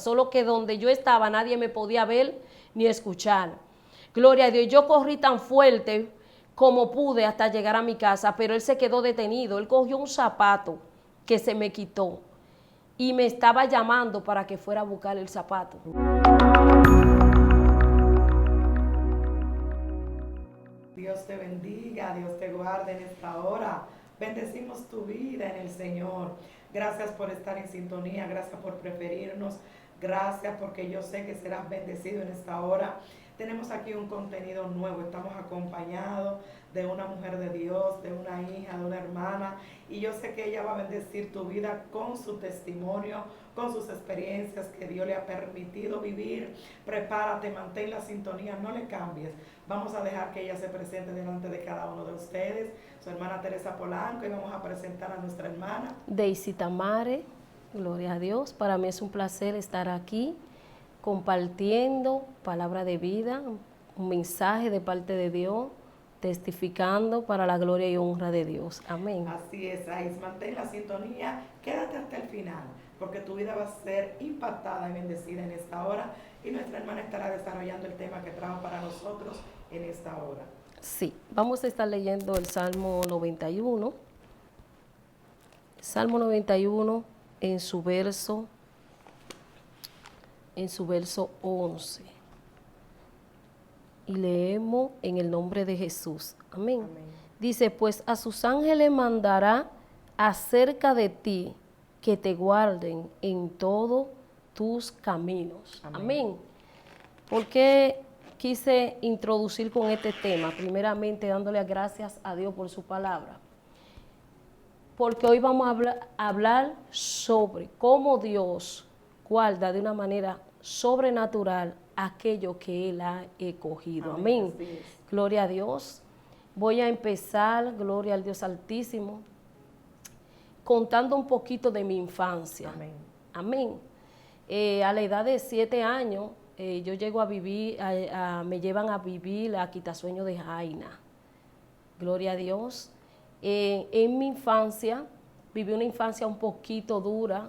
Solo que donde yo estaba nadie me podía ver ni escuchar. Gloria a Dios. Yo corrí tan fuerte como pude hasta llegar a mi casa, pero él se quedó detenido. Él cogió un zapato que se me quitó y me estaba llamando para que fuera a buscar el zapato. Dios te bendiga, Dios te guarde en esta hora. Bendecimos tu vida en el Señor. Gracias por estar en sintonía, gracias por preferirnos, gracias porque yo sé que serás bendecido en esta hora. Tenemos aquí un contenido nuevo, estamos acompañados de una mujer de Dios, de una hija, de una hermana, y yo sé que ella va a bendecir tu vida con su testimonio, con sus experiencias que Dios le ha permitido vivir. Prepárate, mantén la sintonía, no le cambies. Vamos a dejar que ella se presente delante de cada uno de ustedes. Su hermana Teresa Polanco, y vamos a presentar a nuestra hermana Daisy Tamare. Gloria a Dios. Para mí es un placer estar aquí compartiendo palabra de vida, un mensaje de parte de Dios, testificando para la gloria y honra de Dios. Amén. Así es, Ais, mantén la sintonía, quédate hasta el final, porque tu vida va a ser impactada y bendecida en esta hora, y nuestra hermana estará desarrollando el tema que trajo para nosotros en esta hora. Sí, vamos a estar leyendo el Salmo 91. Salmo 91 en su verso 11. Y leemos en el nombre de Jesús. Amén. Amén. Dice, pues a sus ángeles mandará acerca de ti que te guarden en todos tus caminos. Amén. Amén. ¿Por qué quise introducir con este tema? Primeramente dándole gracias a Dios por su palabra. Porque hoy vamos a hablar sobre cómo Dios guarda de una manera sobrenatural aquello que Él ha escogido. Amén. Gloria a Dios. Voy a empezar, gloria al Dios Altísimo, contando un poquito de mi infancia. Amén. Amén. A la edad de 7 años, yo llego a vivir, me llevan a vivir a Quitasueño de Jaina. Gloria a Dios. En mi infancia, viví una infancia un poquito dura,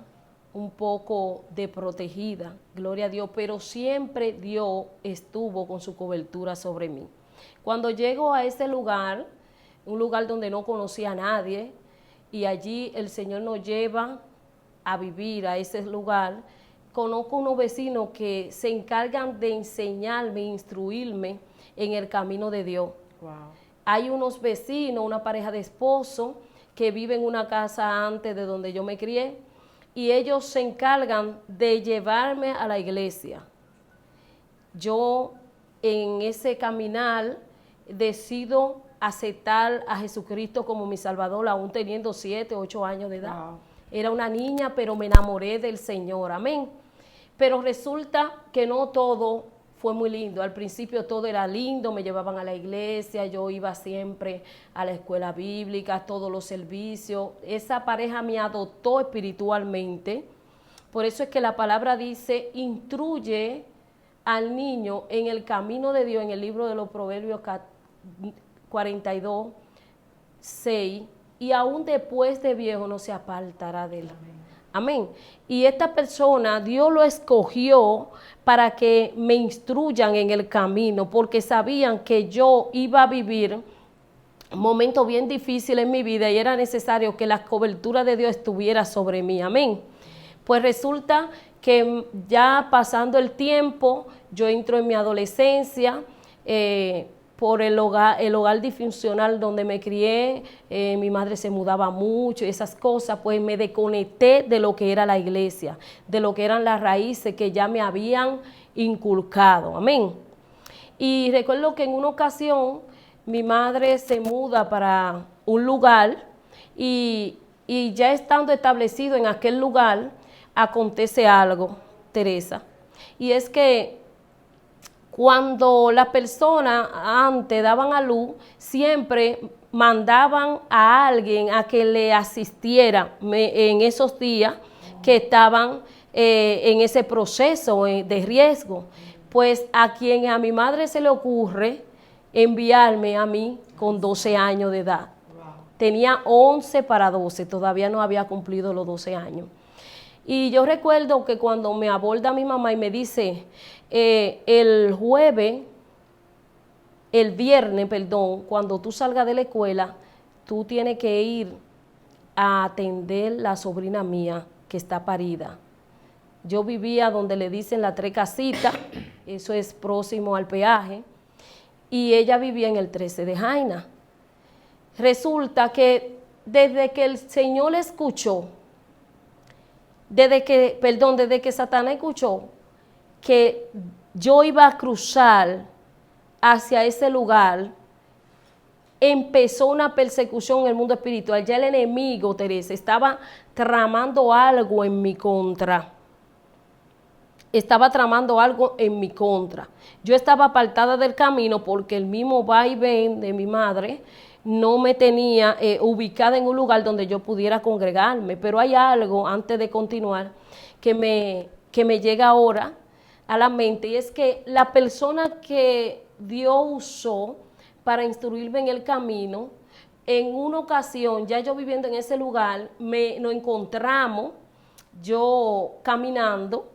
un poco desprotegida, gloria a Dios, pero siempre Dios estuvo con su cobertura sobre mí. Cuando llego a ese lugar, un lugar donde no conocía a nadie, y allí el Señor nos lleva a vivir a ese lugar, conozco unos vecinos que se encargan de enseñarme, instruirme en el camino de Dios. Wow. Hay unos vecinos, una pareja de esposos, que viven en una casa antes de donde yo me crié, y ellos se encargan de llevarme a la iglesia. Yo en ese caminar decido aceptar a Jesucristo como mi Salvador, aún teniendo 7, 8 años de edad. Wow. Era una niña, pero me enamoré del Señor, amén. Pero resulta que no todo fue muy lindo. Al principio todo era lindo, me llevaban a la iglesia, yo iba siempre a la escuela bíblica, a todos los servicios. Esa pareja me adoptó espiritualmente. Por eso es que la palabra dice, instruye al niño en el camino de Dios, en el libro de los Proverbios 42, 6, y aún después de viejo no se apartará de él. Amén. Y esta persona, Dios lo escogió para que me instruyan en el camino, porque sabían que yo iba a vivir un momento bien difícil en mi vida y era necesario que la cobertura de Dios estuviera sobre mí. Amén. Pues resulta que ya pasando el tiempo, yo entro en mi adolescencia, por el hogar disfuncional donde me crié, mi madre se mudaba mucho y esas cosas, pues me desconecté de lo que era la iglesia, de lo que eran las raíces que ya me habían inculcado, amén. Y recuerdo que en una ocasión mi madre se muda para un lugar y ya estando establecido en aquel lugar, acontece algo, Teresa, y es que cuando las personas antes daban a luz, siempre mandaban a alguien a que le asistiera en esos días que estaban en ese proceso de riesgo. Pues a mi madre se le ocurre enviarme a mí con 12 años de edad. Tenía 11 para 12, todavía no había cumplido los 12 años. Y yo recuerdo que cuando me aborda mi mamá y me dice, el viernes, perdón, cuando tú salgas de la escuela, tú tienes que ir a atender la sobrina mía que está parida. Yo vivía donde le dicen la Tres Casitas, eso es próximo al peaje, y ella vivía en el 13 de Jaina. Resulta que desde que el Señor escuchó, desde que Satanás escuchó que yo iba a cruzar hacia ese lugar, empezó una persecución en el mundo espiritual. Ya el enemigo, Teresa, estaba tramando algo en mi contra. Estaba tramando algo en mi contra. Yo estaba apartada del camino porque el mismo va y ven de mi madre no me tenía ubicada en un lugar donde yo pudiera congregarme. Pero hay algo, antes de continuar, que me llega ahora a la mente, y es que la persona que Dios usó para instruirme en el camino, en una ocasión, ya yo viviendo en ese lugar, nos encontramos, yo caminando,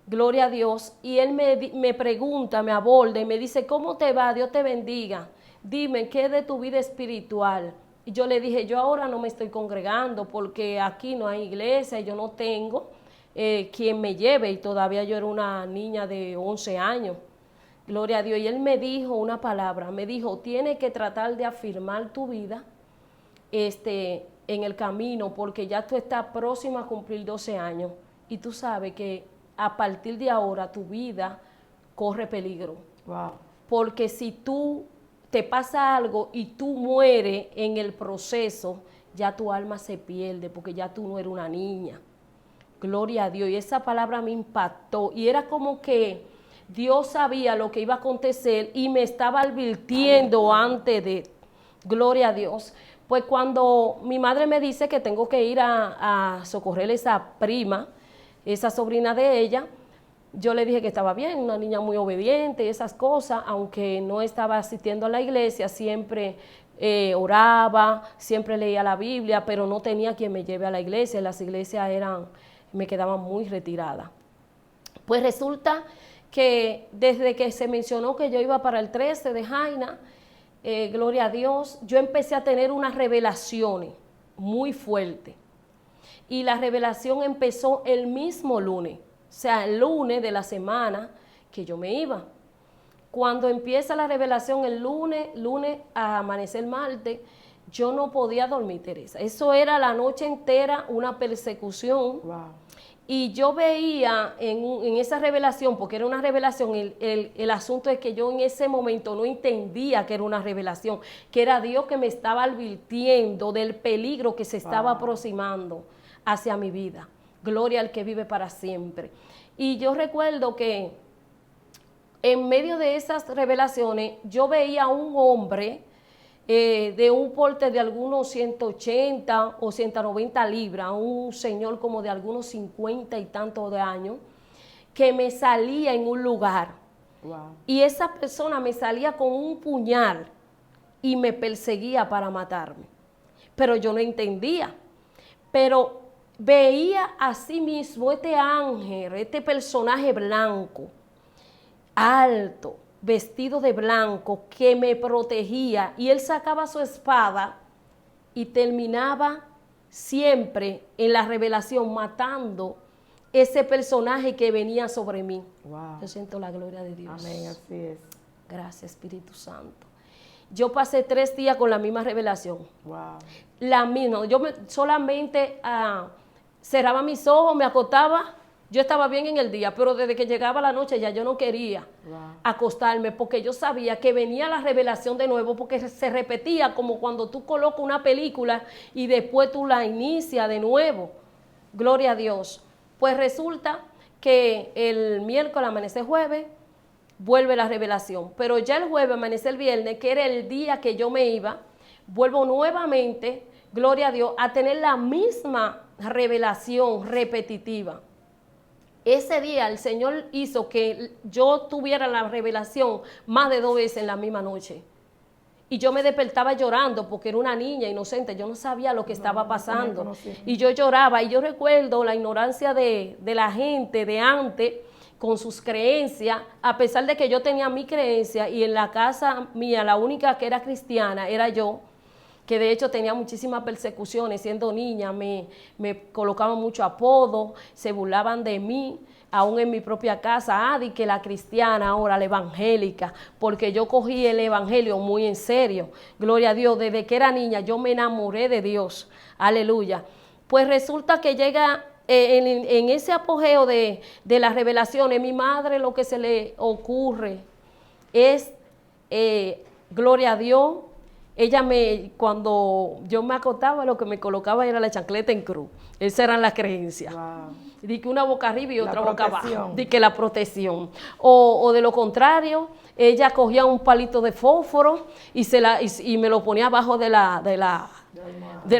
gloria a Dios, y él me pregunta, me aborda y me dice, ¿cómo te va? Dios te bendiga. Dime, ¿qué es de tu vida espiritual? Y yo le dije, yo ahora no me estoy congregando porque aquí no hay iglesia, yo no tengo quien me lleve, y todavía yo era una niña de 11 años. Gloria a Dios. Y él me dijo una palabra, me dijo, tienes que tratar de afirmar tu vida en el camino, porque ya tú estás próxima a cumplir 12 años. Y tú sabes que a partir de ahora tu vida corre peligro. Wow. Porque si tú te pasa algo y tú mueres en el proceso, ya tu alma se pierde, porque ya tú no eres una niña. Gloria a Dios. Y esa palabra me impactó. Y era como que Dios sabía lo que iba a acontecer y me estaba advirtiendo antes de, gloria a Dios. Pues cuando mi madre me dice que tengo que ir a socorrer a esa prima, esa sobrina de ella, yo le dije que estaba bien, una niña muy obediente y esas cosas, aunque no estaba asistiendo a la iglesia, siempre oraba, siempre leía la Biblia, pero no tenía quien me lleve a la iglesia, las iglesias me quedaban muy retiradas. Pues resulta que desde que se mencionó que yo iba para el 13 de Jaina, gloria a Dios, yo empecé a tener unas revelaciones muy fuertes. Y la revelación empezó el mismo lunes, o sea, el lunes de la semana que yo me iba. Cuando empieza la revelación el lunes a amanecer martes, yo no podía dormir, Teresa. Eso era la noche entera una persecución. Wow. Y yo veía en esa revelación, porque era una revelación, el asunto es que yo en ese momento no entendía que era una revelación, que era Dios que me estaba advirtiendo del peligro que se estaba aproximando hacia mi vida. Gloria al que vive para siempre. Y yo recuerdo que en medio de esas revelaciones yo veía a un hombre de un porte de algunos 180 o 190 libras, un señor como de algunos 50 y tantos de años, que me salía en un lugar. Wow. Y esa persona me salía con un puñal y me perseguía para matarme. Pero yo no entendía. Pero veía a sí mismo este ángel, este personaje blanco, alto, vestido de blanco, que me protegía, y él sacaba su espada y terminaba siempre en la revelación matando ese personaje que venía sobre mí. Wow. Yo siento la gloria de Dios. Amén, así es. Gracias, Espíritu Santo. Yo pasé 3 días con la misma revelación. Wow. La misma. Yo solamente cerraba mis ojos, me acostaba. Yo estaba bien en el día, pero desde que llegaba la noche ya yo no quería acostarme, porque yo sabía que venía la revelación de nuevo, porque se repetía como cuando tú colocas una película y después tú la inicias de nuevo. Gloria a Dios. Pues resulta que el miércoles, amanece jueves, vuelve la revelación. Pero ya el jueves, amanece el viernes, que era el día que yo me iba, vuelvo nuevamente, gloria a Dios, a tener la misma revelación repetitiva. Ese día el Señor hizo que yo tuviera la revelación más de 2 veces en la misma noche. y yo me despertaba llorando porque era una niña inocente, yo no sabía lo que estaba pasando. Y yo lloraba, y yo recuerdo la ignorancia de la gente de antes con sus creencias, a pesar de que yo tenía mi creencia y en la casa mía la única que era cristiana era yo, que de hecho tenía muchísimas persecuciones siendo niña, me colocaban mucho apodo, se burlaban de mí, aún en mi propia casa, di que la cristiana, ahora la evangélica, porque yo cogí el evangelio muy en serio, gloria a Dios, desde que era niña yo me enamoré de Dios, aleluya. Pues resulta que llega en ese apogeo de las revelaciones, mi madre lo que se le ocurre es, gloria a Dios, ella cuando yo me acostaba, lo que me colocaba era la chancleta en cruz. Esas eran las creencias. Wow. Di que una boca arriba y otra boca abajo. Di que la protección. O de lo contrario, ella cogía un palito de fósforo y me lo ponía abajo de la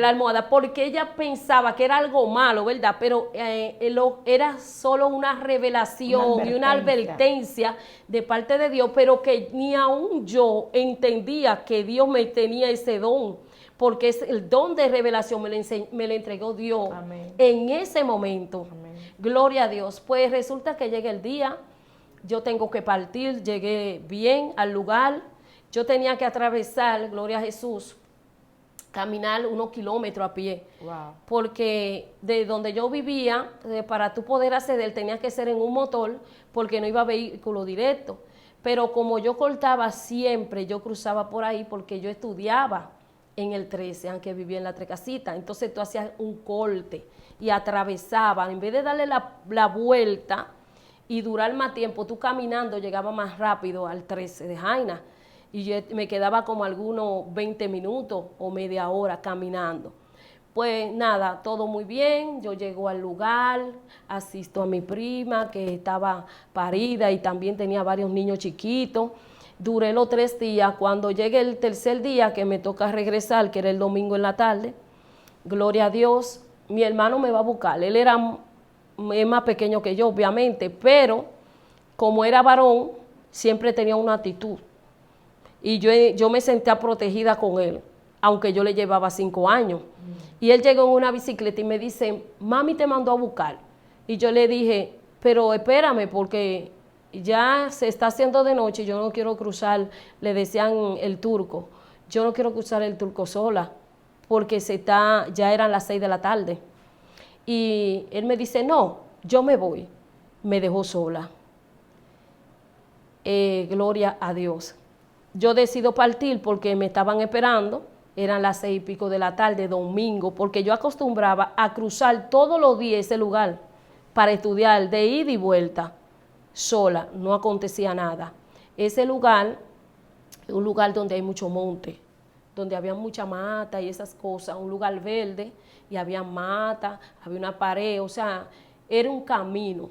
almohada, porque ella pensaba que era algo malo, ¿verdad? Pero era solo una revelación y una advertencia de parte de Dios, pero que ni aún yo entendía que Dios me tenía ese don, porque es el don de revelación me lo entregó Dios. Amén. En ese momento. Amén. Gloria a Dios. Pues resulta que llega el día, yo tengo que partir, llegué bien al lugar, yo tenía que atravesar, gloria a Jesús, caminar unos kilómetros a pie, wow. Porque de donde yo vivía, para tú poder acceder, tenía que ser en un motor, porque no iba vehículo directo, pero como yo cortaba siempre, yo cruzaba por ahí, porque yo estudiaba en el 13, aunque vivía en la Trecasita, entonces tú hacías un corte, y atravesaba, en vez de darle la vuelta, y durar más tiempo, tú caminando llegaba más rápido al 13 de Jaina, y yo me quedaba como algunos 20 minutos o media hora caminando. Pues nada, todo muy bien, yo llego al lugar, asisto a mi prima que estaba parida y también tenía varios niños chiquitos. Duré los 3 días, cuando llegue el tercer día que me toca regresar, que era el domingo en la tarde, gloria a Dios, mi hermano me va a buscar, él es más pequeño que yo obviamente, pero como era varón, siempre tenía una actitud. Y yo me sentía protegida con él, aunque yo le llevaba 5 años. Y él llegó en una bicicleta y me dice, mami te mandó a buscar. Y yo le dije, pero espérame, porque ya se está haciendo de noche y yo no quiero cruzar, le decían el Turco, yo no quiero cruzar el Turco sola, porque ya eran las 6 de la tarde. Y él me dice, no, yo me voy. Me dejó sola. Gloria a Dios. Yo decido partir porque me estaban esperando, eran las 6 y pico de la tarde, domingo, porque yo acostumbraba a cruzar todos los días ese lugar para estudiar de ida y vuelta, sola, no acontecía nada. Ese lugar es un lugar donde hay mucho monte, donde había mucha mata y esas cosas, un lugar verde y había mata, había una pared, o sea, era un camino,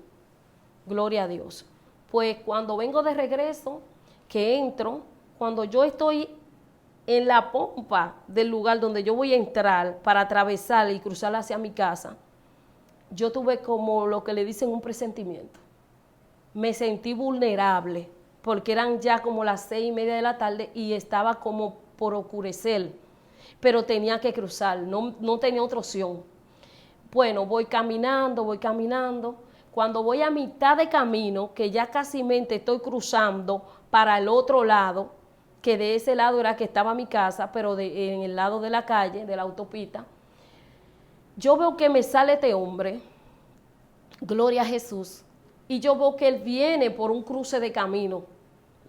gloria a Dios. Pues cuando vengo de regreso, que entro, cuando yo estoy en la pompa del lugar donde yo voy a entrar para atravesar y cruzar hacia mi casa, yo tuve como lo que le dicen un presentimiento. Me sentí vulnerable porque eran ya como las 6:30 de la tarde y estaba como por oscurecer, pero tenía que cruzar, no tenía otra opción. Bueno, voy caminando, cuando voy a mitad de camino, que ya casi estoy cruzando para el otro lado, que de ese lado era que estaba mi casa, pero en el lado de la calle, de la autopista, yo veo que me sale este hombre, gloria a Jesús, y yo veo que él viene por un cruce de camino.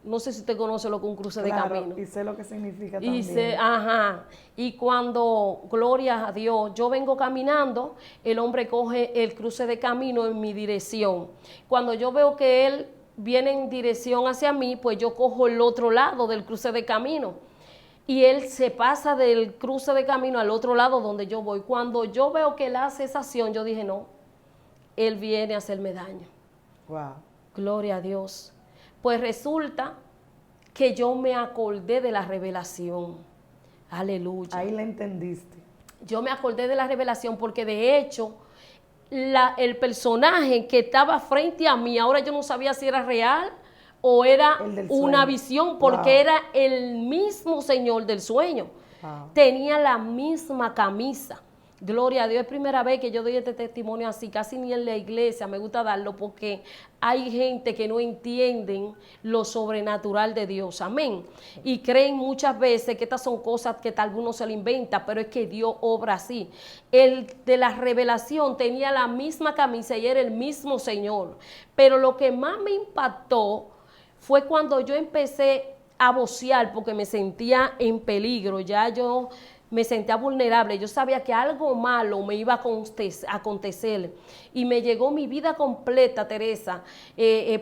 No sé si usted conoce lo que es un cruce de camino. Y sé lo que significa también. Y cuando, gloria a Dios, yo vengo caminando, el hombre coge el cruce de camino en mi dirección. Cuando yo veo que él viene en dirección hacia mí, pues yo cojo el otro lado del cruce de camino. Y él se pasa del cruce de camino al otro lado donde yo voy. Cuando yo veo que él hace esa acción, yo dije, no, él viene a hacerme daño. Wow. Gloria a Dios. Pues resulta que yo me acordé de la revelación. Aleluya. Ahí la entendiste. Yo me acordé de la revelación porque de hecho el personaje que estaba frente a mí, ahora yo no sabía si era real o era El del una sueño. visión, porque Wow. era el mismo Señor del sueño. Wow. Tenía la misma camisa. Gloria a Dios, es primera vez que yo doy este testimonio así, casi ni en la iglesia me gusta darlo porque hay gente que no entienden lo sobrenatural de Dios, amén. Y creen muchas veces que estas son cosas que tal vez uno se lo inventa, pero es que Dios obra así. El de la revelación tenía la misma camisa y era el mismo Señor. Pero lo que más me impactó fue cuando yo empecé a vocear porque me sentía en peligro, ya yo me sentía vulnerable, yo sabía que algo malo me iba a acontecer y me llegó mi vida completa, Teresa,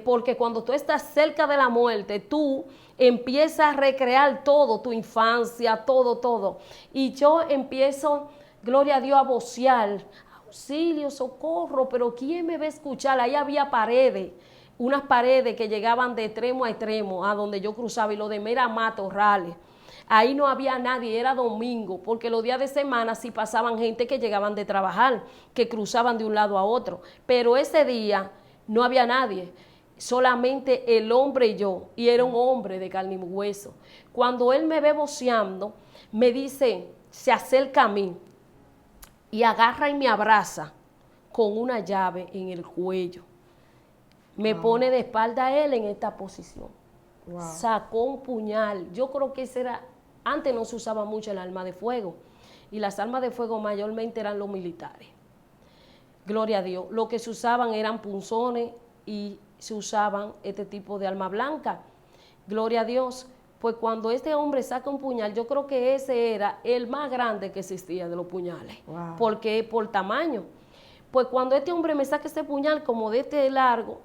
porque cuando tú estás cerca de la muerte, tú empiezas a recrear todo, tu infancia, todo, y yo empiezo, gloria a Dios, a vocear, auxilio, socorro, pero ¿quién me va a escuchar? Ahí había paredes, unas paredes que llegaban de extremo a extremo, a donde yo cruzaba, y lo de mera matorrales. Ahí no había nadie, era domingo, porque los días de semana sí pasaban gente que llegaban de trabajar, que cruzaban de un lado a otro. Pero ese día no había nadie, solamente el hombre y yo, y era un hombre de carne y hueso. Cuando él me ve voceando, me dice, se acerca a mí y agarra y me abraza con una llave en el cuello. Me pone de espalda a él en esta posición. Wow. Sacó un puñal. Yo creo que ese era, antes no se usaba mucho el arma de fuego. Y las armas de fuego mayormente eran los militares. Gloria a Dios. Lo que se usaban eran punzones y se usaban este tipo de arma blanca. Gloria a Dios. Pues cuando este hombre saca un puñal, yo creo que ese era el más grande que existía de los puñales. Wow. Porque por tamaño. Pues cuando este hombre me saca ese puñal como de este largo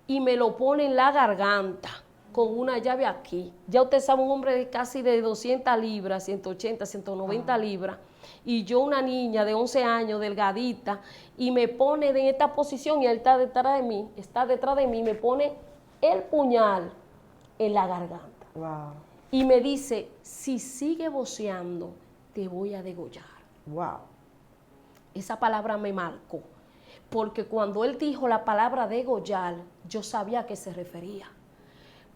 y me lo pone en la garganta con una llave aquí. Ya usted sabe, un hombre de casi de 200 libras, 180, 190 libras, y yo una niña de 11 años, delgadita, y me pone en esta posición y él está detrás de mí, y me pone el puñal en la garganta. Wow. Y me dice, si sigue voceando, te voy a degollar. Wow. Esa palabra me marcó, porque cuando él dijo la palabra degollar, yo sabía a qué se refería.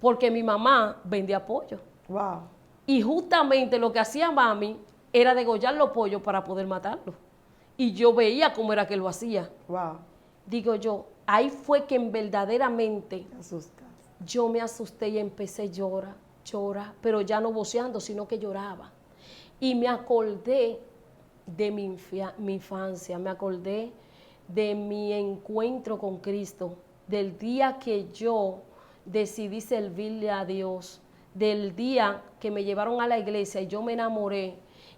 Porque mi mamá vendía pollo. Wow. Y justamente lo que hacía mami era degollar los pollos para poder matarlos. Y yo veía cómo era que lo hacía. Wow. Digo yo, ahí fue que verdaderamente Te asustas. yo me asusté y empecé a llorar, pero ya no voceando, sino que lloraba. Y me acordé de mi infancia, me acordé de mi encuentro con Cristo, del día que yo decidí servirle a Dios, del día que me llevaron a la iglesia y yo me enamoré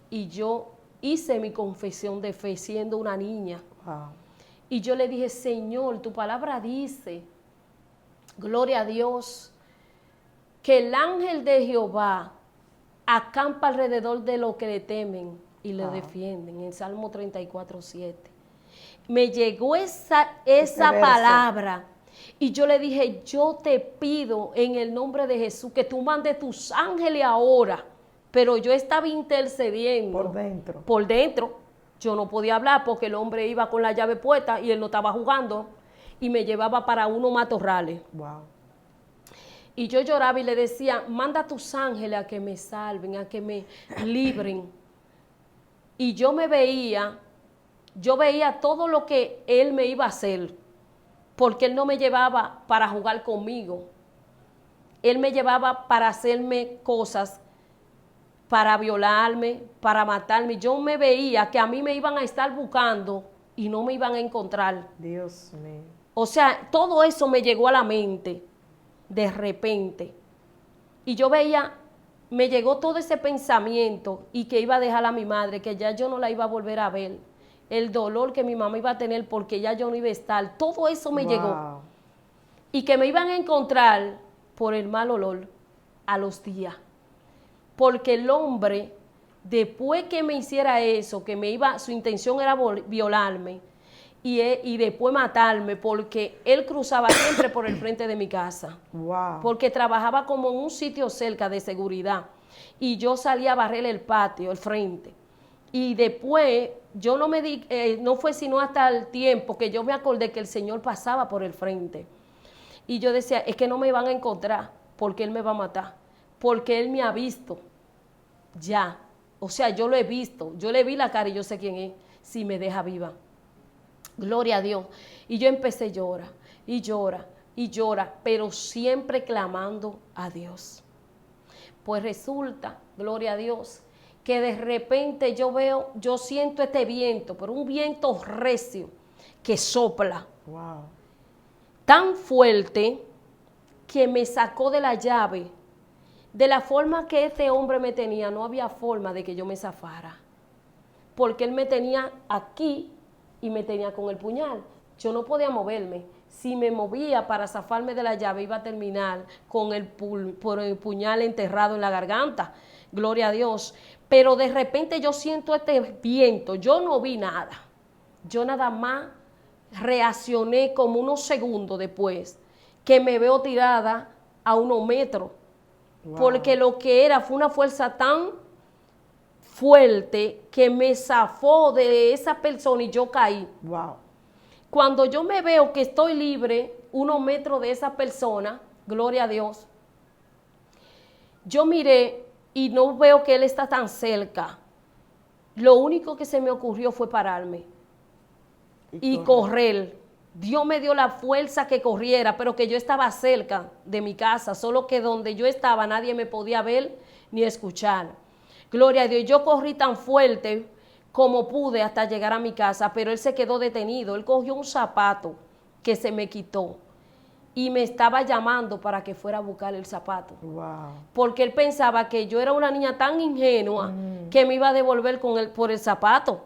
y yo hice mi confesión de fe siendo una niña. Wow. Y yo le dije, Señor, tu palabra dice, gloria a Dios, que el ángel de Jehová acampa alrededor de los que le temen y le defienden, en Salmo 34:7. Me llegó esa palabra y yo le dije, yo te pido en el nombre de Jesús que tú mandes tus ángeles ahora. Pero yo estaba intercediendo. Por dentro. Por dentro. Yo no podía hablar porque el hombre iba con la llave puesta y él no estaba jugando y me llevaba para unos matorrales. Wow. Y yo lloraba y le decía, manda a tus ángeles a que me salven, a que me libren. Y yo veía todo lo que él me iba a hacer, porque él no me llevaba para jugar conmigo. Él me llevaba para hacerme cosas, para violarme, para matarme. Yo me veía que a mí me iban a estar buscando y no me iban a encontrar. Dios mío. O sea, todo eso me llegó a la mente de repente. Y yo veía, me llegó todo ese pensamiento y que iba a dejar a mi madre, que ya yo no la iba a volver a ver. El dolor que mi mamá iba a tener porque ya yo no iba a estar. Todo eso me llegó. Y que me iban a encontrar por el mal olor a los días. Porque el hombre, después que me hiciera eso, su intención era violarme y después matarme, porque él cruzaba siempre por el frente de mi casa. Wow. Porque trabajaba como en un sitio cerca de seguridad. Y yo salía a barrer el patio, el frente. Y después, yo no fue sino hasta el tiempo que yo me acordé que el Señor pasaba por el frente. Y yo decía, es que no me van a encontrar porque él me va a matar, porque él me ha visto ya. O sea, yo lo he visto, yo le vi la cara y yo sé quién es, si me deja viva. Gloria a Dios. Y yo empecé a llorar, y llora, y llora, pero siempre clamando a Dios. Pues resulta, gloria a Dios, que de repente yo siento este viento, pero un viento recio que sopla. Wow. Tan fuerte que me sacó de la llave. De la forma que este hombre me tenía, no había forma de que yo me zafara. Porque él me tenía aquí y me tenía con el puñal. Yo no podía moverme. Si me movía para zafarme de la llave, iba a terminar con el puñal enterrado en la garganta. Gloria a Dios. Pero de repente yo siento este viento. Yo no vi nada. Yo nada más reaccioné como unos segundos después que me veo tirada a unos metros. Wow. Porque lo que era fue una fuerza tan fuerte que me zafó de esa persona y yo caí. Wow. Cuando yo me veo que estoy libre, unos metros de esa persona, gloria a Dios, yo miré y no veo que él está tan cerca. Lo único que se me ocurrió fue pararme y correr. Dios me dio la fuerza que corriera, pero que yo estaba cerca de mi casa, solo que donde yo estaba nadie me podía ver ni escuchar. Gloria a Dios, yo corrí tan fuerte como pude hasta llegar a mi casa, pero él se quedó detenido. Él cogió un zapato que se me quitó y me estaba llamando para que fuera a buscar el zapato. Wow. Porque él pensaba que yo era una niña tan ingenua que me iba a devolver por el zapato.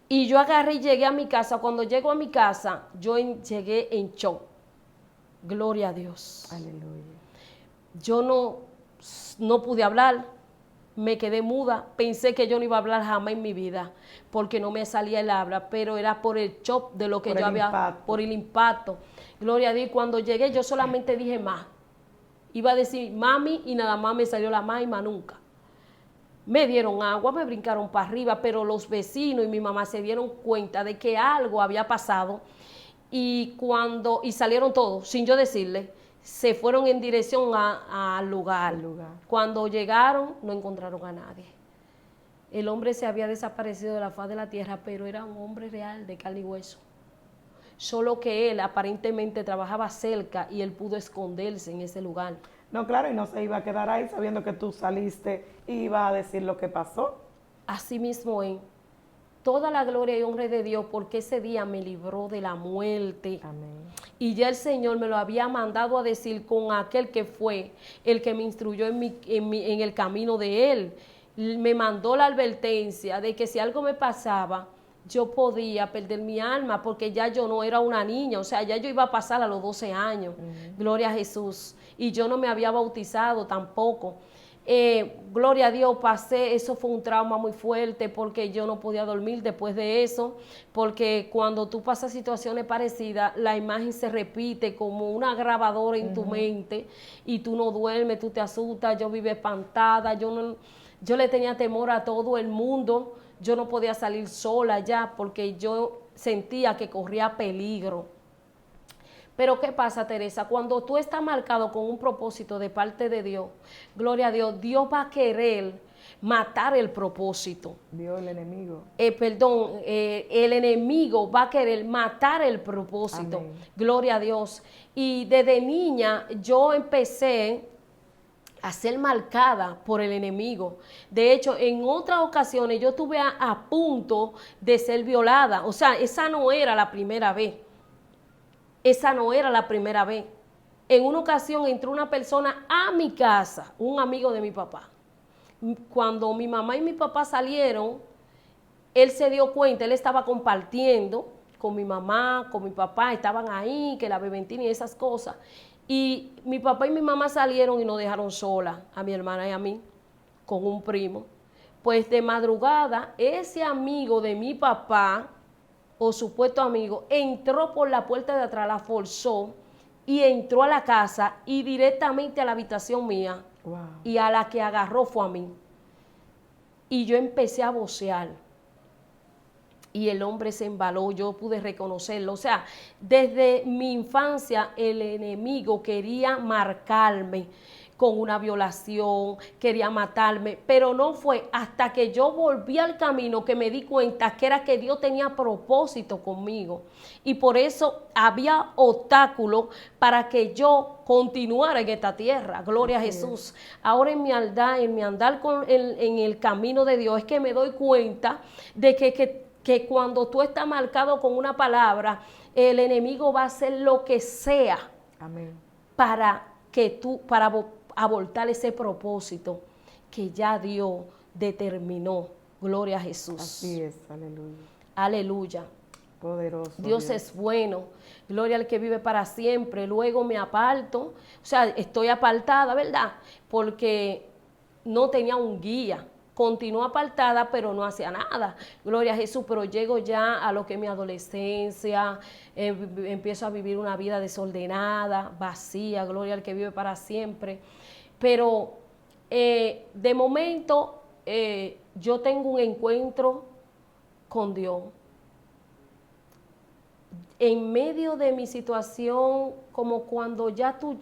Y yo agarré y llegué a mi casa. Cuando llego a mi casa, yo llegué en shock. Gloria a Dios. Aleluya. Yo no pude hablar, me quedé muda. Pensé que yo no iba a hablar jamás en mi vida, porque no me salía el habla, pero era por el shock de lo que yo había, por el impacto. Gloria a Dios. Cuando llegué, yo solamente dije más. Iba a decir mami y nada más me salió la más y más nunca. Me dieron agua, me brincaron para arriba, pero los vecinos y mi mamá se dieron cuenta de que algo había pasado y salieron todos, sin yo decirle, se fueron en dirección al lugar. Cuando llegaron, no encontraron a nadie. El hombre se había desaparecido de la faz de la tierra, pero era un hombre real, de carne y hueso. Solo que él aparentemente trabajaba cerca y él pudo esconderse en ese lugar. No, claro, y no se iba a quedar ahí sabiendo que tú saliste y iba a decir lo que pasó. Así mismo es. Toda la gloria y honra de Dios, porque ese día me libró de la muerte. Amén. Y ya el Señor me lo había mandado a decir con aquel que fue el que me instruyó en el camino de Él. Me mandó la advertencia de que si algo me pasaba, yo podía perder mi alma, porque ya yo no era una niña, o sea, ya yo iba a pasar a los 12 años. Gloria a Jesús. Y yo no me había bautizado tampoco. Gloria a Dios, eso fue un trauma muy fuerte, porque yo no podía dormir después de eso, porque cuando tú pasas situaciones parecidas, la imagen se repite como una grabadora en tu mente, y tú no duermes, tú te asustas. Yo viví espantada, yo le tenía temor a todo el mundo. Yo no podía salir sola ya, porque yo sentía que corría peligro. Pero ¿qué pasa, Teresa? Cuando tú estás marcado con un propósito de parte de Dios, gloria a Dios, Dios va a querer matar el propósito. Dios, el enemigo. El enemigo va a querer matar el propósito. Amén. Gloria a Dios. Y desde niña yo empecé a ser marcada por el enemigo. De hecho, en otras ocasiones yo estuve a punto de ser violada. O sea, esa no era la primera vez. Esa no era la primera vez. En una ocasión entró una persona a mi casa, un amigo de mi papá. Cuando mi mamá y mi papá salieron, él se dio cuenta, él estaba compartiendo con mi mamá, con mi papá, estaban ahí, que la beventina y esas cosas. Y mi papá y mi mamá salieron y nos dejaron sola, a mi hermana y a mí, con un primo. Pues de madrugada, ese amigo de mi papá, o supuesto amigo, entró por la puerta de atrás, la forzó y entró a la casa y directamente a la habitación mía. Wow. Y a la que agarró fue a mí. Y yo empecé a vocear. y el hombre se embaló, yo pude reconocerlo. O sea, desde mi infancia el enemigo quería marcarme con una violación, quería matarme, pero no fue hasta que yo volví al camino que me di cuenta que era que Dios tenía propósito conmigo, y por eso había obstáculos para que yo continuara en esta tierra. Gloria a Jesús. Ahora en mi andar en el camino de Dios es que me doy cuenta de que cuando tú estás marcado con una palabra, el enemigo va a hacer lo que sea. Amén. Para abortar ese propósito que ya Dios determinó. Gloria a Jesús. Así es, aleluya. Aleluya. Poderoso. Dios es bueno. Gloria al que vive para siempre. Luego me aparto, o sea, estoy apartada, ¿verdad? Porque no tenía un guía. Continúo apartada, pero no hacía nada. Gloria a Jesús, pero llego ya a lo que es mi adolescencia, empiezo a vivir una vida desordenada, vacía, gloria al que vive para siempre. Pero de momento yo tengo un encuentro con Dios. En medio de mi situación, como cuando ya tu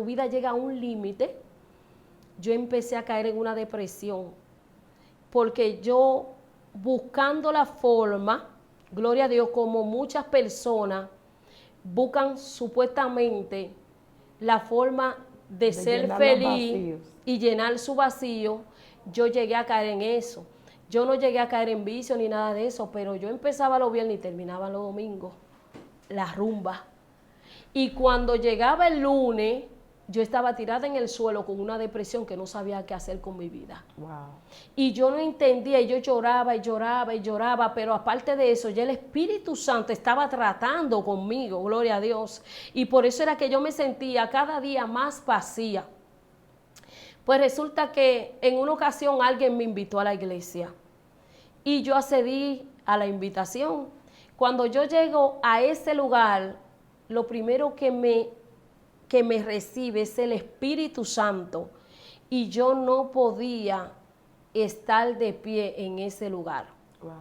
vida llega a un límite, yo empecé a caer en una depresión. Porque yo, buscando la forma, gloria a Dios, como muchas personas buscan supuestamente la forma de ser feliz y llenar su vacío, yo llegué a caer en eso. Yo no llegué a caer en vicio ni nada de eso, pero yo empezaba los viernes y terminaba los domingos, la rumba. Y cuando llegaba el lunes, yo estaba tirada en el suelo con una depresión que no sabía qué hacer con mi vida. Wow. Y yo no entendía, y yo lloraba y lloraba y lloraba, pero aparte de eso, ya el Espíritu Santo estaba tratando conmigo, gloria a Dios. Y por eso era que yo me sentía cada día más vacía. Pues resulta que en una ocasión alguien me invitó a la iglesia y yo accedí a la invitación. Cuando yo llego a ese lugar, lo primero que me recibe es el Espíritu Santo, y yo no podía estar de pie en ese lugar. Wow.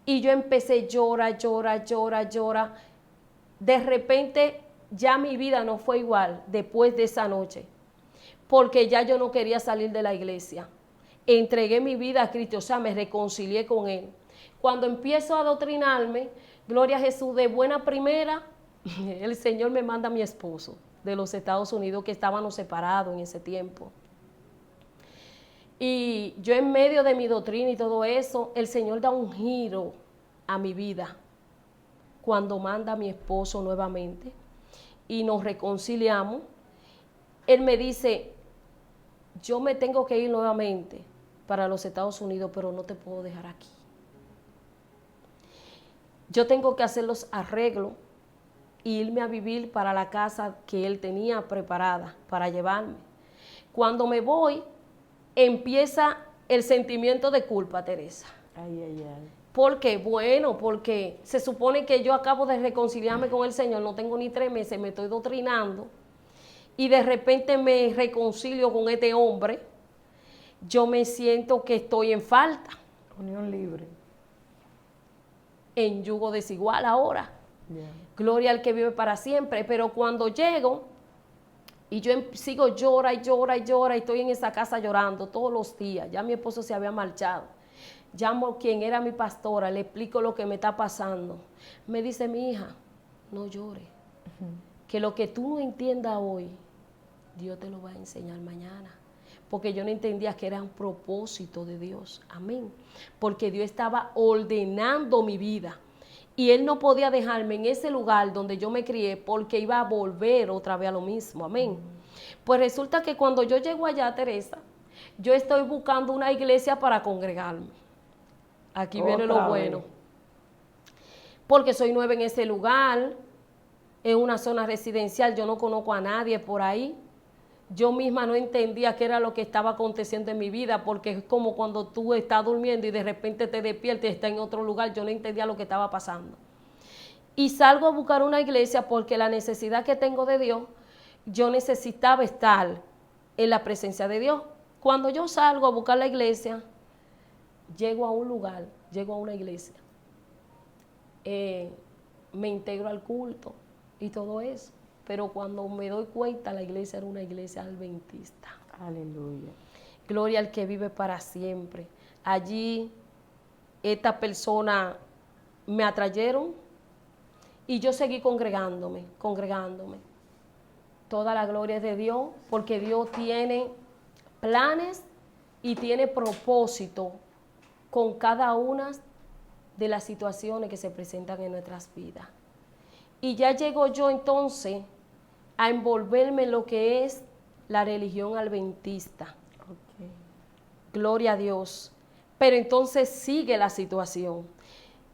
Y yo empecé llorar. De repente ya mi vida no fue igual después de esa noche, porque ya yo no quería salir de la iglesia. Entregué mi vida a Cristo, o sea, me reconcilié con Él. Cuando empiezo a adoctrinarme, gloria a Jesús, de buena primera, el Señor me manda a mi esposo de los Estados Unidos, que estábamos separados en ese tiempo. Y yo, en medio de mi doctrina y todo eso, el Señor da un giro a mi vida cuando manda a mi esposo nuevamente y nos reconciliamos. Él me dice: yo me tengo que ir nuevamente para los Estados Unidos, pero no te puedo dejar aquí. Yo tengo que hacer los arreglos y irme a vivir para la casa que él tenía preparada para llevarme. Cuando me voy, empieza el sentimiento de culpa, Teresa. Ay. ¿Por qué? Bueno, porque se supone que yo acabo de reconciliarme con el Señor, no tengo ni 3 meses, me estoy doctrinando, y de repente me reconcilio con este hombre. Yo me siento que estoy en falta. Unión libre. En yugo desigual ahora. Yeah. Gloria al que vive para siempre. Pero cuando llego y yo sigo llora y estoy en esa casa llorando todos los días. Ya mi esposo se había marchado. Llamo a quien era mi pastora, le explico lo que me está pasando. Me dice: mi hija, no llores. Que lo que tú no entiendas hoy, Dios te lo va a enseñar mañana. Porque yo no entendía que era un propósito de Dios. Amén. Porque Dios estaba ordenando mi vida. Y Él no podía dejarme en ese lugar donde yo me crié, porque iba a volver otra vez a lo mismo. Amén. Pues resulta que cuando yo llego allá, Teresa, yo estoy buscando una iglesia para congregarme. Aquí viene lo bueno. Porque soy nueva en ese lugar, en una zona residencial, yo no conozco a nadie por ahí. Yo misma no entendía qué era lo que estaba aconteciendo en mi vida, porque es como cuando tú estás durmiendo y de repente te despiertas y estás en otro lugar. Yo no entendía lo que estaba pasando. Y salgo a buscar una iglesia porque la necesidad que tengo de Dios, yo necesitaba estar en la presencia de Dios. Cuando yo salgo a buscar la iglesia, llego a un lugar, llego a una iglesia, me integro al culto y todo eso. Pero cuando me doy cuenta, la iglesia era una iglesia adventista. Aleluya. Gloria al que vive para siempre. Allí, esta persona me atrayeron y yo seguí congregándome. Toda la gloria es de Dios, porque Dios tiene planes y tiene propósito con cada una de las situaciones que se presentan en nuestras vidas. Y ya llego yo entonces a envolverme en lo que es la religión adventista. Okay. Gloria a Dios. Pero entonces sigue la situación.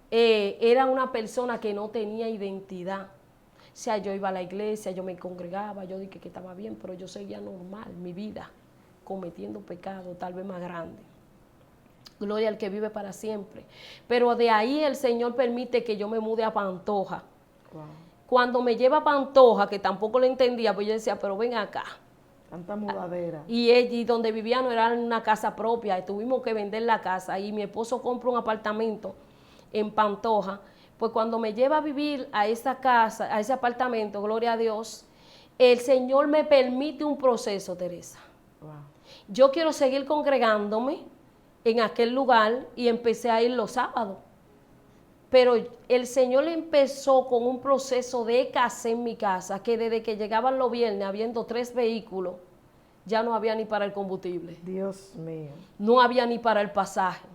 Era una persona que no tenía identidad. O sea, yo iba a la iglesia, yo me congregaba, yo dije que estaba bien, pero yo seguía normal mi vida, cometiendo pecado, tal vez más grande. Gloria al que vive para siempre. Pero de ahí el Señor permite que yo me mude a Pantoja. Wow. Cuando me lleva a Pantoja, que tampoco lo entendía, pues yo decía, pero ven acá. Tanta mudadera. Y donde vivía no era una casa propia, tuvimos que vender la casa y mi esposo compra un apartamento en Pantoja. Pues cuando me lleva a vivir a esa casa, a ese apartamento, gloria a Dios, el Señor me permite un proceso, Teresa. Wow. Yo quiero seguir congregándome en aquel lugar y empecé a ir los sábados. Pero el Señor empezó con un proceso de escasez en mi casa, que desde que llegaban los viernes, habiendo 3 vehículos, ya no había ni para el combustible. Dios mío. No había ni para el pasaje.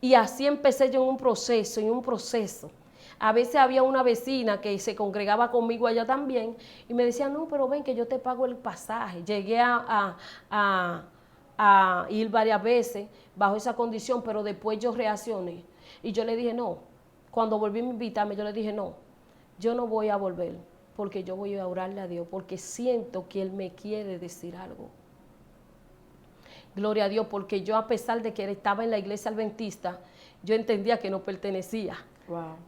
Y así empecé yo en un proceso. A veces había una vecina que se congregaba conmigo allá también y me decía, no, pero ven que yo te pago el pasaje. Llegué a ir varias veces bajo esa condición, pero después yo reaccioné. Y yo le dije, no. Cuando volví a invitarme, yo le dije, no, yo no voy a volver porque yo voy a orarle a Dios, porque siento que Él me quiere decir algo. Gloria a Dios, porque yo, a pesar de que estaba en la iglesia adventista, yo entendía que no pertenecía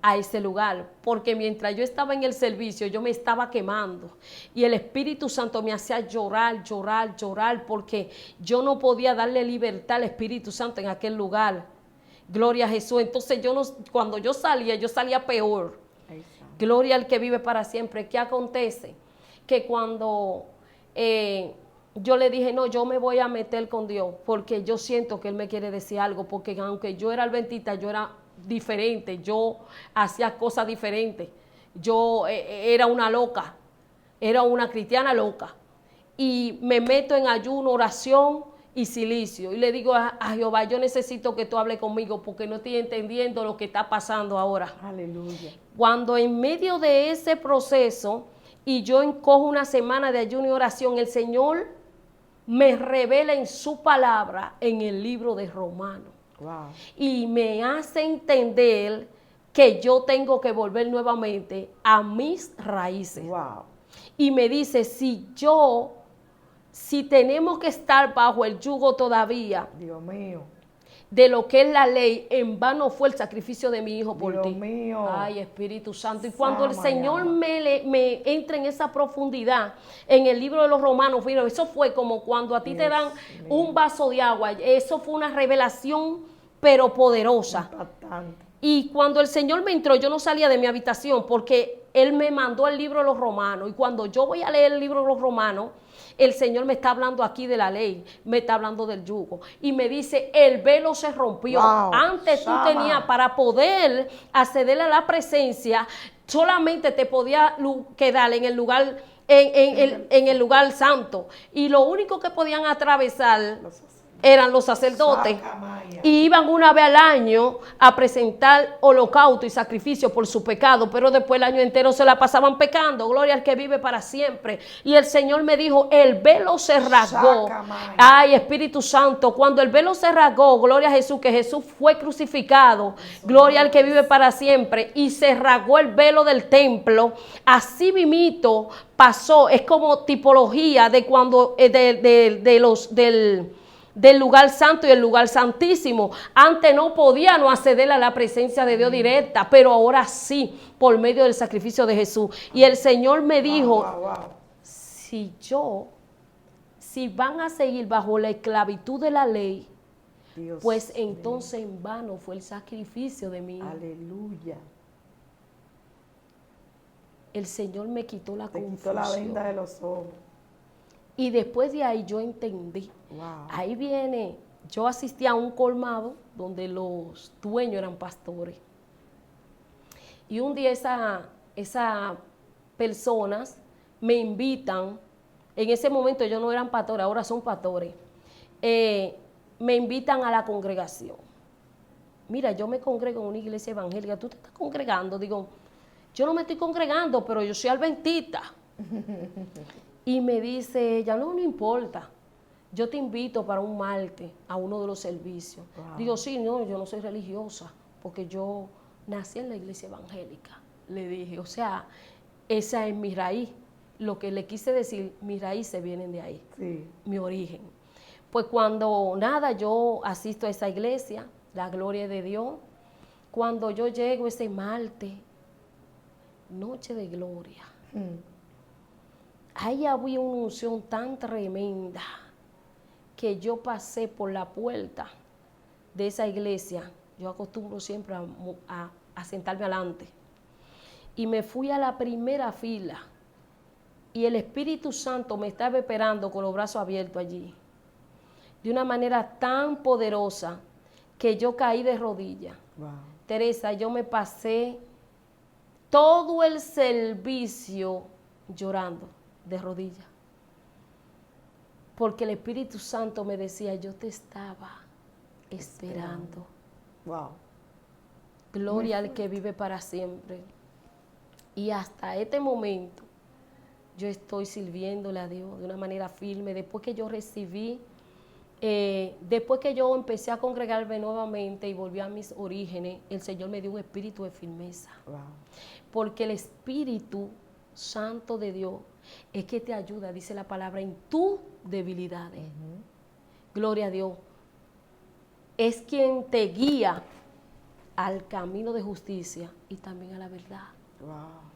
a ese lugar, porque mientras yo estaba en el servicio, yo me estaba quemando y el Espíritu Santo me hacía llorar, porque yo no podía darle libertad al Espíritu Santo en aquel lugar. Gloria a Jesús. Entonces cuando yo salía peor. Gloria al que vive para siempre. ¿Qué acontece? Que cuando yo le dije, no, yo me voy a meter con Dios, porque yo siento que Él me quiere decir algo, porque aunque yo era adventista, yo era diferente, yo hacía cosas diferentes, yo era una loca, era una cristiana loca, y me meto en ayuno, oración y silicio, y le digo a Jehová, yo necesito que tú hables conmigo, porque no estoy entendiendo lo que está pasando ahora. Aleluya. Cuando en medio de ese proceso, y yo encojo una semana de ayuno y oración, el Señor me revela en su palabra en el libro de Romanos. Wow. Y me hace entender que yo tengo que volver nuevamente a mis raíces. Wow. Y me dice, si tenemos que estar bajo el yugo todavía, Dios mío, de lo que es la ley, en vano fue el sacrificio de mi hijo por Dios ti. mío. Ay, Espíritu Santo. Y cuando el Señor me entra en esa profundidad, en el libro de los Romanos, mira, eso fue como cuando a ti te dan un vaso de agua. Eso fue una revelación, pero poderosa. Impactante. Y cuando el Señor me entró, yo no salía de mi habitación, porque Él me mandó el libro de los Romanos. Y cuando yo voy a leer el libro de los Romanos, el Señor me está hablando aquí de la ley, me está hablando del yugo. Y me dice, el velo se rompió. Wow. Antes tú tenías, para poder acceder a la presencia, solamente te podía quedar en el lugar, en el lugar santo. Y lo único que podían atravesar eran los sacerdotes. Y iban una vez al año a presentar holocausto y sacrificio por su pecado, pero después el año entero se la pasaban pecando. Gloria al que vive para siempre. Y el Señor me dijo, el velo se rasgó. Ay, Espíritu Santo, cuando el velo se rasgó, gloria a Jesús, que Jesús fue crucificado, gloria al que vive para siempre, y se rasgó el velo del templo, así mismito pasó. Es como tipología de cuando del lugar santo y el lugar santísimo. Antes no podíamos acceder a la presencia de Dios directa, pero ahora sí, por medio del sacrificio de Jesús. Y el Señor me dijo, si van a seguir bajo la esclavitud de la ley, Dios pues mío. entonces en vano fue el sacrificio de mi hijo. Aleluya. el Señor me quitó la Te confusión. quitó la venda de los ojos. Y después de ahí yo entendí. Wow. Ahí viene, yo asistí a un colmado donde los dueños eran pastores. Y un día esas personas me invitan, en ese momento ellos no eran pastores, ahora son pastores, me invitan a la congregación. Mira, yo me congrego en una iglesia evangélica, ¿tú te estás congregando? Digo, yo no me estoy congregando, pero yo soy adventista. Y me dice ella, no importa, yo te invito para un martes a uno de los servicios. Wow. Digo, sí, no, yo no soy religiosa, porque yo nací en la iglesia evangélica. Le dije, o sea, esa es mi raíz. Lo que le quise decir, mis raíces vienen de ahí, Sí. mi origen. Pues cuando nada, yo asisto a esa iglesia, la gloria de Dios. Cuando yo llego ese martes, noche de gloria, ahí había una unción tan tremenda que yo pasé por la puerta de esa iglesia. Yo acostumbro siempre a sentarme adelante. Y me fui a la primera fila. Y el Espíritu Santo me estaba esperando con los brazos abiertos allí. De una manera tan poderosa que yo caí de rodillas. Wow. Teresa, yo me pasé todo el servicio llorando de rodillas. Porque el Espíritu Santo me decía, yo te estaba esperando. Wow. Gloria al que vive para siempre. Y hasta este momento yo estoy sirviéndole a Dios de una manera firme. Después que yo recibí, después que yo empecé a congregarme nuevamente y volví a mis orígenes, el Señor me dio un espíritu de firmeza. Wow. Porque el Espíritu Santo de Dios es que te ayuda, dice la palabra, en tus debilidades. Gloria a Dios. Es quien te guía al camino de justicia y también a la verdad. Wow.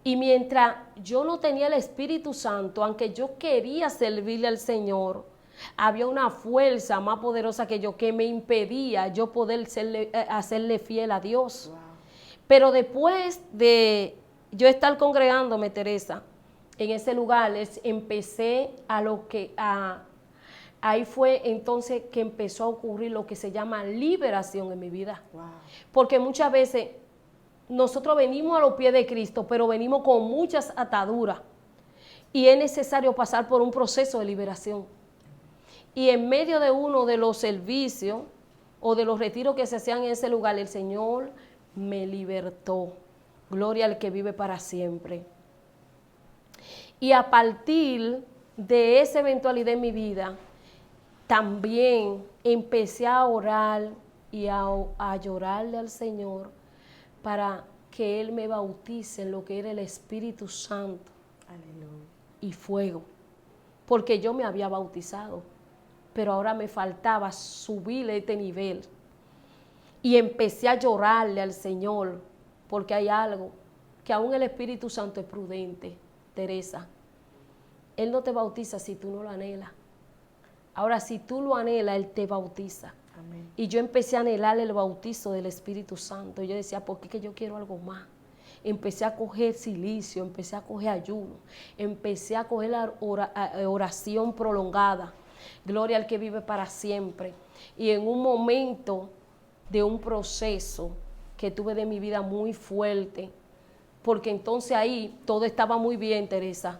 Y mientras yo no tenía el Espíritu Santo, aunque yo quería servirle al Señor, había una fuerza más poderosa que yo que me impedía yo poder hacerle fiel a Dios. Wow. Pero después de yo estar congregándome, Teresa, en ese lugar, empecé ahí fue entonces que empezó a ocurrir lo que se llama liberación en mi vida. Wow. Porque muchas veces nosotros venimos a los pies de Cristo, pero venimos con muchas ataduras. Y es necesario pasar por un proceso de liberación. Y en medio de uno de los servicios o de los retiros que se hacían en ese lugar, el Señor me libertó. Gloria al que vive para siempre. Y a partir de esa eventualidad en mi vida, también empecé a orar y a llorarle al Señor para que Él me bautice en lo que era el Espíritu Santo. Aleluya. Y fuego. Porque yo me había bautizado, pero ahora me faltaba subir a este nivel. Y empecé a llorarle al Señor, porque hay algo, que aún el Espíritu Santo es prudente, Teresa. Él no te bautiza si tú no lo anhelas. Ahora, si tú lo anhelas, Él te bautiza. Amén. Y yo empecé a anhelar el bautizo del Espíritu Santo. Y yo decía, ¿por qué que yo quiero algo más? Empecé a coger silicio, empecé a coger ayuno, empecé a coger la oración prolongada. Gloria al que vive para siempre. Y en un momento de un proceso que tuve de mi vida muy fuerte, porque entonces ahí todo estaba muy bien, Teresa.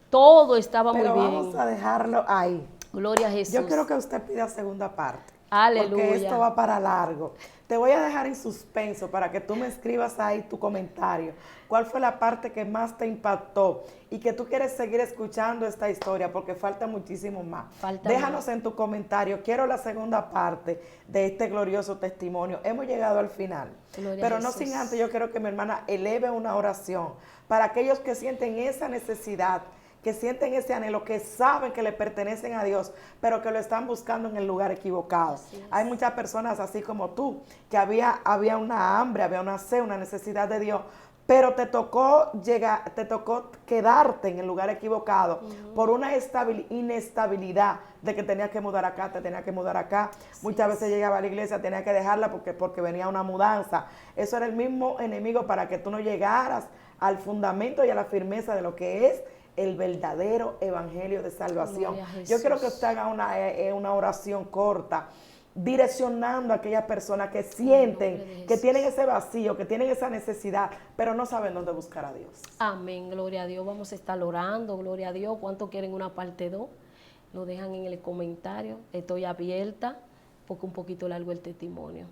Todo estaba Pero muy bien. vamos a dejarlo ahí. Gloria a Jesús. Yo quiero que usted pida segunda parte. Aleluya. Porque esto va para largo. Te voy a dejar en suspenso para que tú me escribas ahí tu comentario. ¿Cuál fue la parte que más te impactó? Y que tú quieres seguir escuchando esta historia porque falta muchísimo más. Déjanos en tu comentario. Quiero la segunda parte de este glorioso testimonio. Hemos llegado al final. Gloria Pero a no Jesús. sin antes, yo quiero que mi hermana eleve una oración para aquellos que sienten esa necesidad, que sienten ese anhelo, que saben que le pertenecen a Dios, pero que lo están buscando en el lugar equivocado. Hay muchas personas así como tú, que había una hambre, había una sed, una necesidad de Dios, pero te tocó quedarte en el lugar equivocado por una inestabilidad de que tenías que mudar acá, te tenías que mudar acá. Muchas veces llegaba a la iglesia, tenía que dejarla porque venía una mudanza. Eso era el mismo enemigo para que tú no llegaras al fundamento y a la firmeza de lo que es el verdadero evangelio de salvación. Yo quiero que usted haga una oración corta, direccionando a aquellas personas que sienten que tienen ese vacío, que tienen esa necesidad, pero no saben dónde buscar a Dios. Amén, gloria a Dios. Vamos a estar orando, gloria a Dios. ¿Cuánto quieren una parte 2? Lo dejan en el comentario. Estoy abierta porque un poquito largo el testimonio.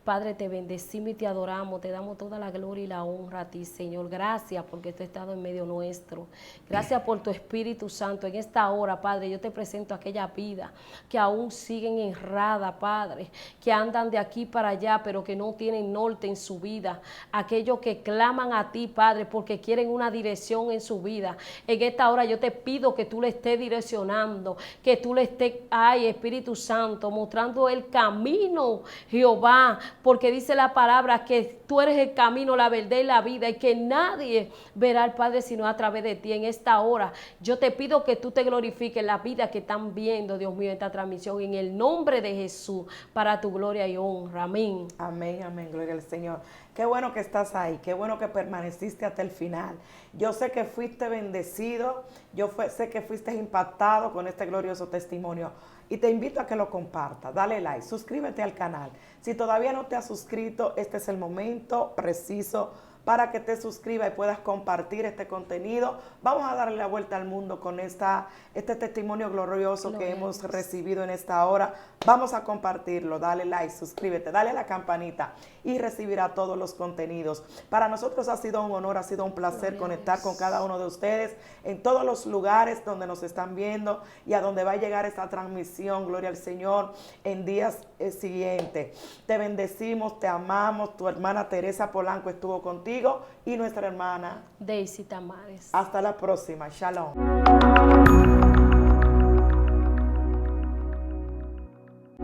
Padre, te bendecimos y te adoramos, te damos toda la gloria y la honra a ti, Señor. Gracias porque tú has estado en medio nuestro. Gracias por tu Espíritu Santo. En esta hora, Padre, yo te presento a aquella vida que aún siguen errada, Padre, que andan de aquí para allá, pero que no tienen norte en su vida. Aquellos que claman a ti, Padre, porque quieren una dirección en su vida. En esta hora yo te pido que tú le estés direccionando, que tú le estés, ay, Espíritu Santo, mostrando el camino, Jehová, porque dice la palabra que tú eres el camino, la verdad y la vida, y que nadie verá al Padre sino a través de ti. En esta hora yo te pido que tú te glorifiques la vida que están viendo, Dios mío, esta transmisión, en el nombre de Jesús, para tu gloria y honra. Amén. Amén, amén, gloria al Señor. Qué bueno que estás ahí, qué bueno que permaneciste hasta el final. Yo sé que fuiste bendecido, sé que fuiste impactado con este glorioso testimonio. Y te invito a que lo compartas, dale like, suscríbete al canal. Si todavía no te has suscrito, este es el momento preciso para que te suscribas y puedas compartir este contenido. Vamos a darle la vuelta al mundo con este testimonio glorioso que hemos recibido en esta hora. Vamos a compartirlo, dale like, suscríbete, dale a la campanita y recibirá todos los contenidos. Para nosotros ha sido un honor, ha sido un placer conectar con cada uno de ustedes en todos los lugares donde nos están viendo y a donde va a llegar esta transmisión, gloria al Señor, en días siguientes. Te bendecimos, te amamos, tu hermana Teresa Polanco estuvo contigo y nuestra hermana Daisy Tamares. Hasta la próxima. Shalom.